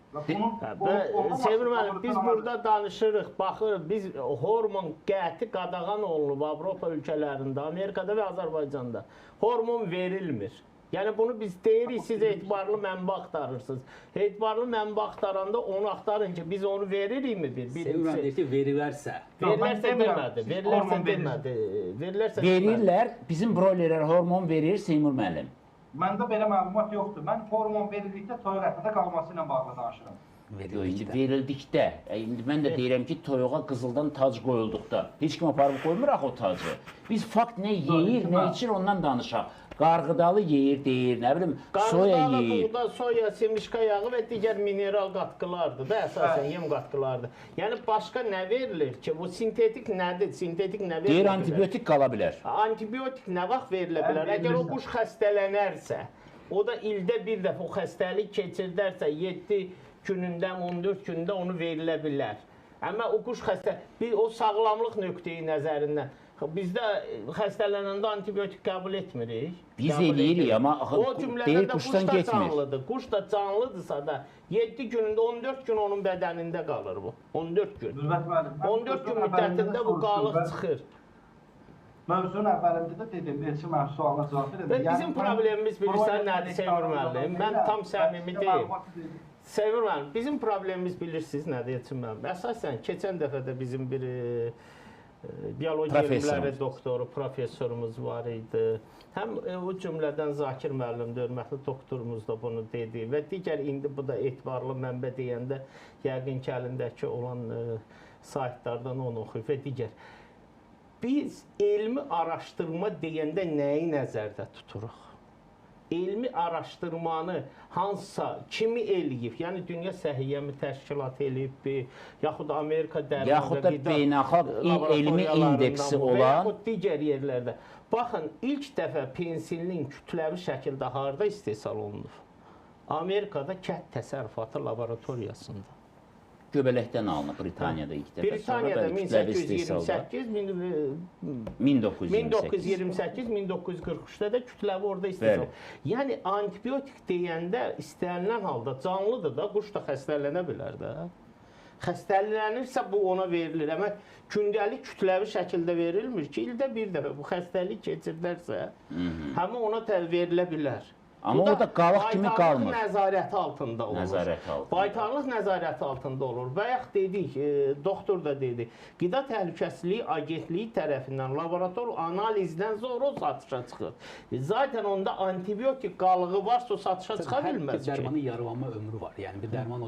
Sevir müəllim, biz burada danışırıq, baxırıq, biz hormon qəti qadağan olunub Avropa ölkələrində, Amerikada və Azərbaycanda. Hormon verilmir. Yəni bunu biz deyirik, siz etibarlı mənbə axtarırsınız. Etibarlı mənbə axtaranda onu axtarın ki, biz onu veririkmi bir? Sevir müəllim deyir ki, verilərsə. Verilərsə demədi, verilərsə demədi. Verirlər, bizim broilerlər hormon verir, Seymur müəllim. Məndə belə məlumat yoxdur. Mən hormon verildikdə toyuq ətində qalması ilə bağlı danışıram. Verildikdə, indi mən də deyirəm ki, toyuğa qızıldan tac qoyulduqda, heç kim aparıb qoymur axı o tacı. Biz fakt nə yeyir, nə içir ondan danışaq. Qarğıdalı yeyir, deyir, nə bilim, soya yeyir. Qarğıdalı, buğda, soya, semişka yağı və digər mineral qatqılardır da, əsasən yem qatqılardır. Yəni başqa nə verilir ki, bu sintetik nədir, sintetik nə verilir? Deyir, antibiotik qala bilər. Antibiotik nə vaxt verilə bilər? Əgər o quş xəstələnərsə, o da ildə bir dəfə o xəstəlik keçirdərsə, 7 günündən 14 gündə onu verilə bilər. Amma o quş o sağlamlıq nöqteyi nəzərindən bizdə xəstələnəndə antibiotik qəbul etmirik. Biz eləyirik, amma deyir quşdan getmir. Quş da canlıdırsa da 7 günündə 14 gün onun bədənində qalır bu. 14 gün. 14 gün müddətində bu qalıq çıxır. Mövzunun əvvəlində də dedim, Elçin mənim sualına cavab verir. Bizim problemimiz bilirsən nədir Sevir müəllim? Mən tam səmimi deyim. Sevir müəllim, bizim problemimiz bilirsiniz nədir Elçin müəllim? Əsasən keçən dəfə də bizim bir biologiya elmləri doktoru, professorumuz var idi. Həm o cümlədən Zakir müəllim, hörmətli doktorumuz da bunu dedi və digər indi bu da etibarlı mənbə deyəndə yəqin ki, əlindəki olan saytlardan onu oxuyub və digər. Biz elmi araşdırma deyəndə nəyi nəzərdə tuturuq? Elmi araşdırmanı hansısa, kimi eləyib? Yəni Dünya Səhiyyə Təşkilatı eləyib, yaxud Amerika Dərman yaxud da beynəlxalq elmi indeksi olan, yaxud digər yerlərdə. Baxın, ilk dəfə pensilin kütləvi şəkildə harada istehsal olunur? Amerikada kənd təsərrüfatı laboratoriyasında. Göbələkdən alınıb Britaniyada ilk dəfə. Britaniyada 1928-1943-də də kütləvi orada istehsal. Yəni antibiotik deyəndə istənilən halda canlıdır da, quş da xəstələnə bilər də. Xəstələnirsə bu ona verilir. Amma gündəlik kütləvi şəkildə verilmir ki, ildə bir dəfə bu xəstəlik keçirdərsə, həmin ona verilə bilər. Amma o da qalıq kimi qalmır. Nəzarəti altında olur. Nəzarəti altında. Baytarlıq nəzarəti altında olur. Bayaq dedik, doktor da dedi, Qida Təhlükəsizliyi Agentliyi tərəfindən laborator analizdən sonra o satışa çıxır. Zaten onda antibiotik qalığı varsa o satışa çıxa bilməz ki. Dərmanın yarılanma ömrü var. Yəni bir dərman